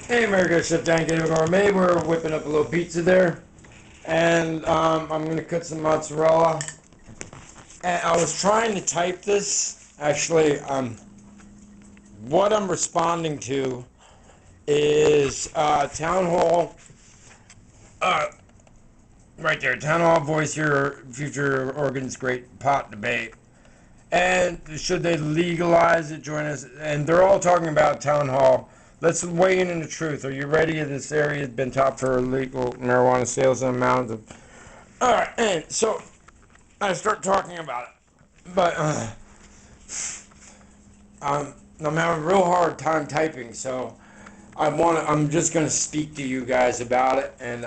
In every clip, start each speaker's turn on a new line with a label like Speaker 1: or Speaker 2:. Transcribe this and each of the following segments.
Speaker 1: Hey, America, Chef Handicapped Gourmet. We're whipping up a little pizza there, and I'm gonna cut some mozzarella. And I was trying to type this. Actually, what I'm responding to is town hall. Uh, right there, town hall. Voice your future organs. Great pot debate. And should they legalize it? Join us. And they're all talking about town hall. Let's weigh in the truth. Are you ready? This area has been top for illegal marijuana sales and amounts of. All right, and so I start talking about it, but I'm having a real hard time typing, so I'm just gonna speak to you guys about it, and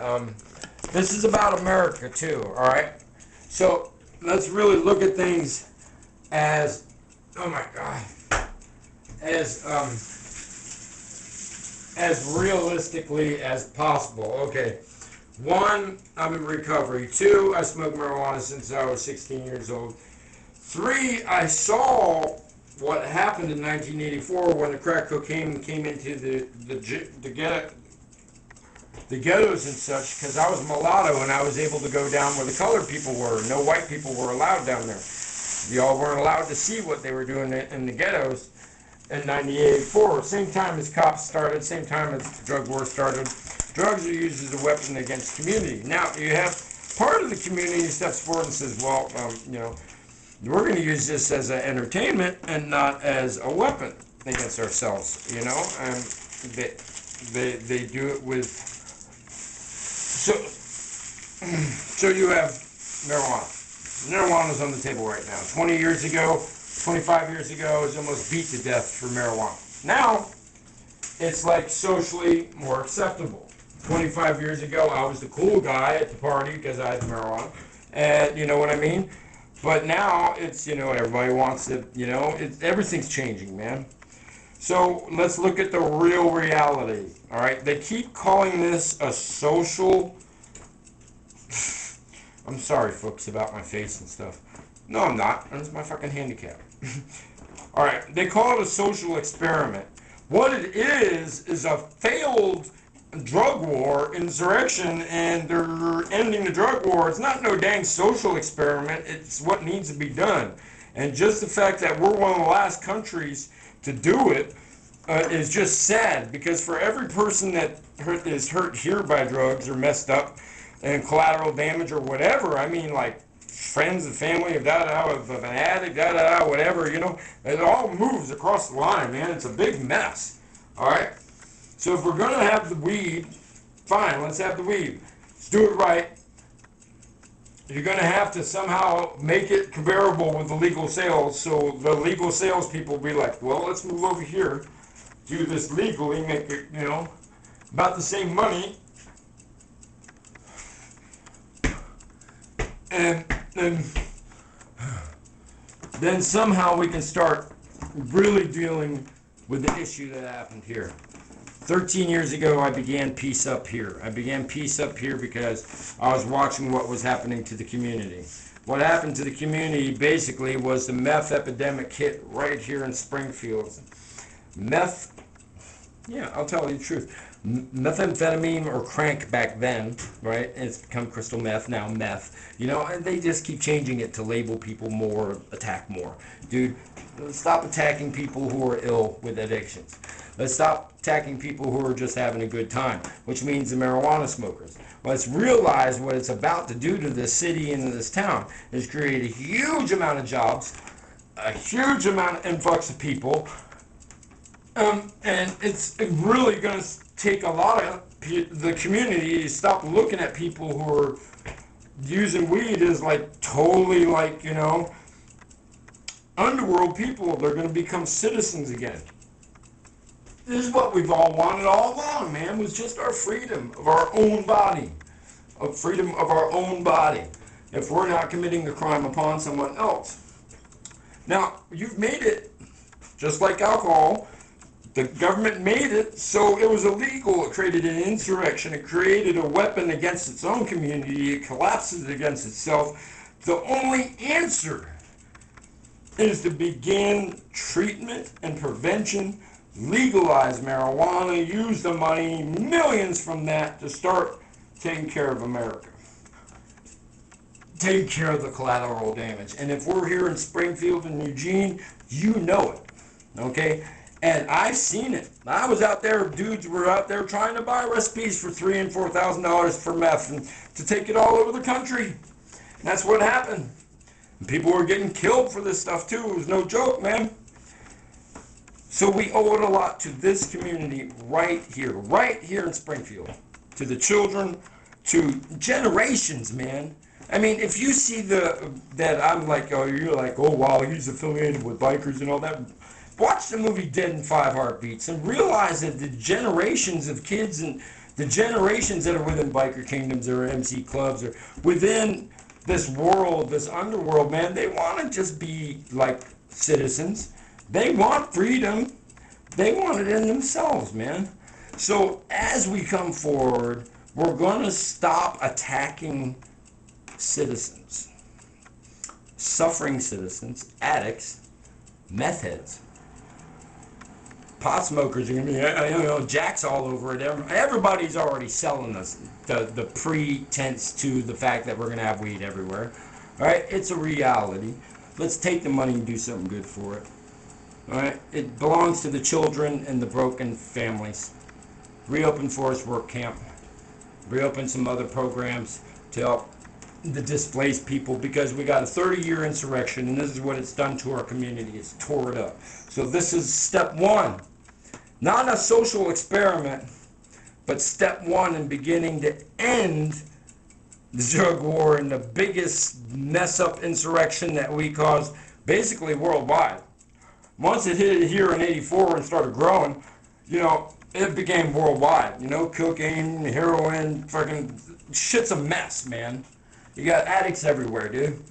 Speaker 1: this is about America too. All right, so let's really look at things as, oh my God, as as realistically as possible. Okay, one, I'm in recovery. Two, I smoked marijuana since I was 16 years old. Three, I saw what happened in 1984 when the crack cocaine came into the ghettos and such, because I was mulatto and I was able to go down where the colored people were. No white people were allowed down there. Y'all weren't allowed to see what they were doing in the ghettos in 1984. Same time as cops started, same time as the drug war started. Drugs are used as a weapon against community. Now, you have part of the community steps forward and says, well, we're going to use this as an entertainment and not as a weapon against ourselves, and they do it with, so you have marijuana. Marijuana's on the table right now. 20 years ago, 25 years ago, it was almost beat to death for marijuana. Now, it's like socially more acceptable. 25 years ago, I was the cool guy at the party because I had marijuana, and you know what I mean? But now, it's, everybody wants it, everything's changing, man. So, let's look at the real reality, all right? They keep calling this a social... I'm sorry, folks, about my face and stuff. No, I'm not. It's my fucking handicap. All right, they call it a social experiment. What it is a failed drug war, insurrection, and they're ending the drug war. It's not no dang social experiment. It's what needs to be done. And just the fact that we're one of the last countries to do it is just sad, because for every person that is hurt here by drugs or messed up, and collateral damage or whatever, I mean, like friends and family of of an addict, whatever, it all moves across the line, man. It's a big mess. All right. So if we're gonna have the weed, fine, let's have the weed. Let's do it right. You're gonna have to somehow make it comparable with the legal sales, so the legal sales people will be like, well, let's move over here, do this legally, make it, about the same money. And then somehow we can start really dealing with the issue that happened here. 13 years ago, I began Peace Up Here. I began Peace Up Here because I was watching what was happening to the community. What happened to the community basically was the meth epidemic hit right here in Springfield. Meth, yeah, I'll tell you the truth. Methamphetamine or crank back then, right? And it's become crystal meth, now meth. And they just keep changing it to label people more, attack more. Dude, let's stop attacking people who are ill with addictions. Let's stop attacking people who are just having a good time, which means the marijuana smokers. Let's realize what it's about to do to this city and this town is create a huge amount of jobs, a huge amount of influx of people, and it's really going to take a lot of the community to stop looking at people who are using weed as like totally like, underworld people. They're going to become citizens again. This is what we've all wanted all along, man, was just our freedom of our own body. Freedom of our own body. If we're not committing a crime upon someone else. Now, you've made it, just like alcohol, the government made it so it was illegal. It created an insurrection. It created a weapon against its own community. It collapses against itself. The only answer is to begin treatment and prevention legalize marijuana, use the money, millions from that to start taking care of America. Taking care of the collateral damage. And if we're here in Springfield and Eugene, you know it. Okay? And I've seen it. I was out there, dudes were out there trying to buy recipes for $3,000 and $4,000 for meth and to take it all over the country. And that's what happened. And people were getting killed for this stuff too. It was no joke, man. So we owe it a lot to this community right here in Springfield. To the children, to generations, man. I mean, if you see that I'm like, oh, you're like, oh, wow, he's affiliated with bikers and all that. Watch the movie Dead in 5 Heartbeats and realize that the generations of kids and the generations that are within biker kingdoms or MC clubs or within this world, this underworld, man, they want to just be like citizens. They want freedom. They want it in themselves, man. So as we come forward, we're going to stop attacking citizens, suffering citizens, addicts, meth heads. Pot smokers are going to be, you know, jacks all over it. Everybody's already selling us the pretense to the fact that we're going to have weed everywhere. All right, it's a reality. Let's take the money and do something good for it. All right, it belongs to the children and the broken families. Reopen Forest Work Camp. Reopen some other programs to help the displaced people, because we got a 30-year insurrection, and this is what it's done to our community. It's tore it up. So this is step one. Not a social experiment, but step one in beginning to end the drug war and the biggest mess-up insurrection that we caused basically worldwide. Once it hit here in '84 and started growing, you know, it became worldwide. You know, cocaine, heroin, fucking shit's a mess, man. You got addicts everywhere, dude.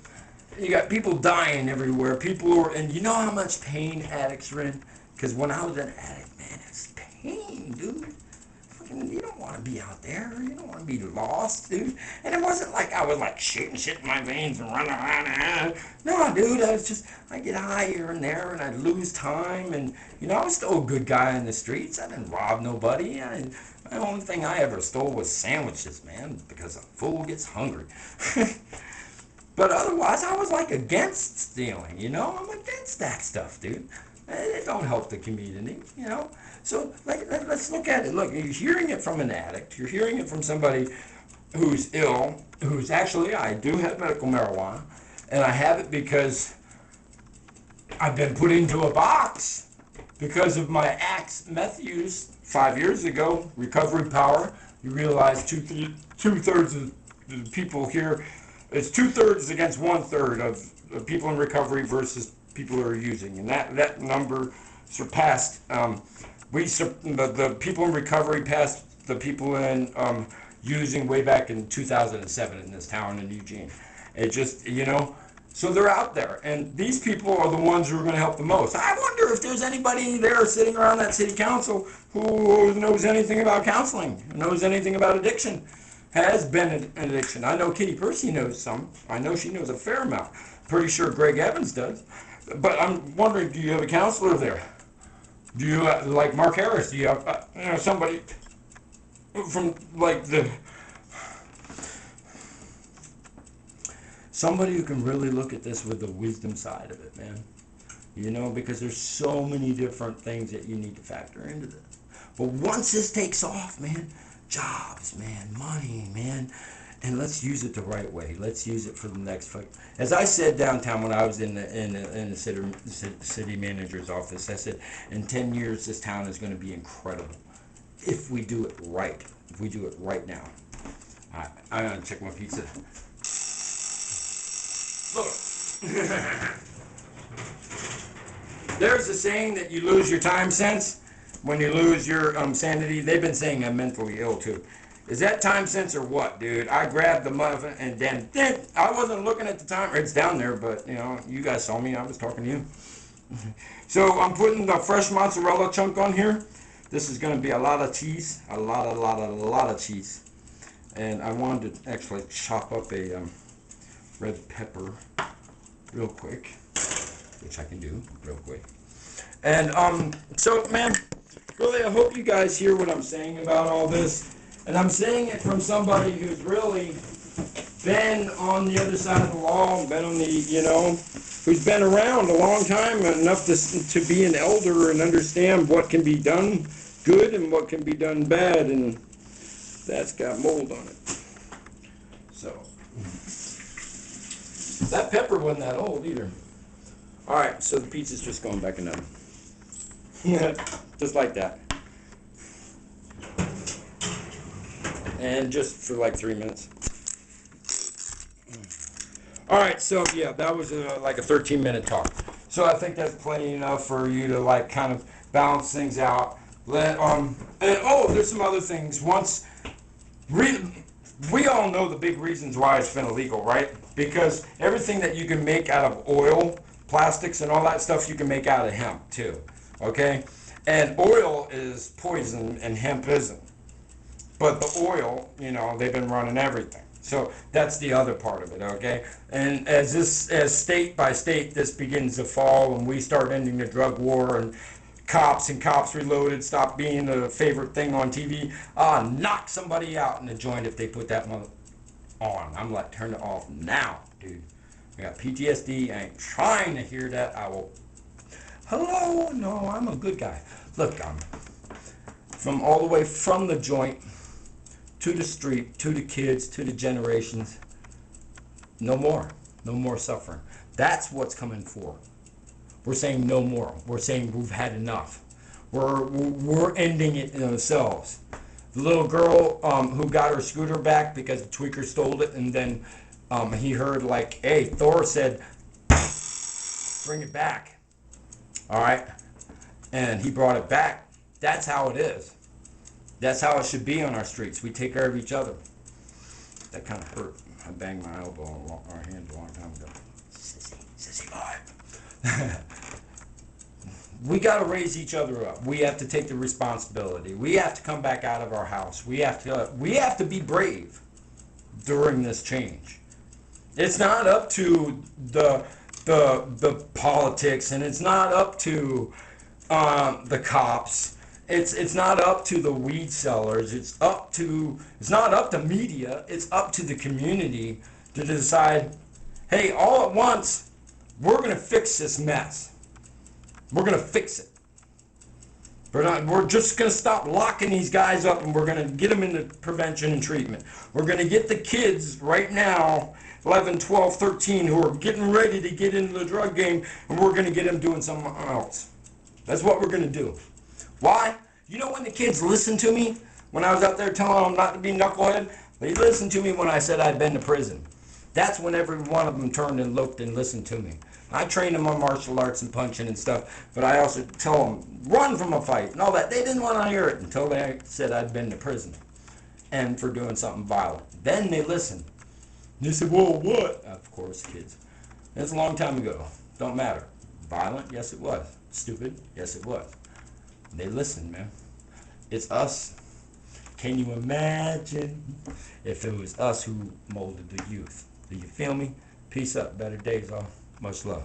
Speaker 1: You got people dying everywhere. People are, and you know how much pain addicts are in? Because when I was an addict, man, it's pain, dude. Fucking, you don't want to be out there. You don't want to be lost, dude. And it wasn't like I was like shooting shit in my veins and running around. No, dude, I get high here and there, and I'd lose time. And, you know, I was still a good guy in the streets. I didn't rob nobody. The only thing I ever stole was sandwiches, man, because a fool gets hungry. But otherwise, I was like against stealing, you know? I'm against that stuff, dude. It don't help the community, you know? So let's look at it. Look, you're hearing it from an addict. You're hearing it from somebody who's ill, who's actually, I do have medical marijuana, and I have it because I've been put into a box because of my axe meth use 5 years ago. Recovery power. You realize two-thirds of the people here, it's 2/3 against 1/3 of people in recovery versus people who are using, and that number surpassed. The people in recovery passed the people in using way back in 2007 in this town in Eugene. It just, you know. So they're out there, and these people are the ones who are going to help the most. I wonder if there's anybody there sitting around that city council who knows anything about counseling, knows anything about addiction, has been an addiction. I know Kitty Percy knows some. I know she knows a fair amount. Pretty sure Greg Evans does. But I'm wondering, do you have a counselor there? Do you, like Mark Harris, do you have you know, somebody from, like, somebody who can really look at this with the wisdom side of it, man. You know, because there's so many different things that you need to factor into this. But once this takes off, man, jobs, man, money, man, and let's use it the right way. Let's use it for the next. As I said downtown when I was in the city manager's office, I said, in 10 years, this town is going to be incredible if we do it right. If we do it right now. I'm going to check my pizza. Look. There's a saying that you lose your time sense when you lose your sanity. They've been saying I'm mentally ill too. Is that time sense or what, dude? I grabbed the muffin and then I wasn't looking at the timer. It's down there, but you know, you guys saw me. I was talking to you. So I'm putting the fresh mozzarella chunk on here. This is going to be a lot of cheese, a lot of cheese. And I wanted to actually chop up a red pepper real quick, which I can do real quick. And so, man, really, I hope you guys hear what I'm saying about all this. And I'm saying it from somebody who's really been on the other side of the law, been on the, who's been around a long time, enough to be an elder and understand what can be done good and what can be done bad, and that's got mold on it. So, that pepper wasn't that old either. Alright, so the pizza's just going back in the oven. Just like that. And just for like 3 minutes. Alright, so yeah, that was like a 13-minute talk. So I think that's plenty enough for you to like kind of balance things out. And oh, there's some other things. We all know the big reasons why it's been illegal, right? Because everything that you can make out of oil, plastics, and all that stuff, you can make out of hemp too. Okay? And oil is poison and hemp isn't. But the oil, they've been running everything. So that's the other part of it, okay? And as state by state this begins to fall and we start ending the drug war and Cops Reloaded stop being the favorite thing on TV, knock somebody out in the joint if they put that mother on. I'm like, turn it off now, dude. I got PTSD. I ain't trying to hear that. I will. Hello? No, I'm a good guy. Look, I'm from all the way from the joint to the street, to the kids, to the generations. No more. No more suffering. That's what's coming for. We're saying no more. We're saying we've had enough. We're ending it in ourselves. The little girl who got her scooter back because the tweaker stole it, and then he heard like, hey, Thor said, bring it back. All right? And he brought it back. That's how it is. That's how it should be on our streets. We take care of each other. That kind of hurt. I banged my elbow on our hand a long time ago. Sissy vibe. We got to raise each other up. We have to take the responsibility. We have to come back out of our house. We have to be brave during this change. It's not up to the politics, and it's not up to the cops. It's not up to the weed sellers. It's not up to media. It's up to the community to decide, hey, all at once, we're going to fix this mess. We're going to fix it. We're just going to stop locking these guys up, and we're going to get them into prevention and treatment. We're going to get the kids right now, 11, 12, 13, who are getting ready to get into the drug game, and we're going to get them doing something else. That's what we're going to do. Why? You know when the kids listened to me? When I was out there telling them not to be knucklehead? They listened to me when I said I'd been to prison. That's when every one of them turned and looked and listened to me. I trained them on martial arts and punching and stuff, but I also tell them, run from a fight and all that. They didn't want to hear it until they said I'd been to prison and for doing something violent. Then they listened. They said, well, what? Of course, kids. It's a long time ago. Don't matter. Violent? Yes, it was. Stupid? Yes, it was. They listened, man. It's us. Can you imagine if it was us who molded the youth? Do you feel me? Peace up. Better days all. Much love.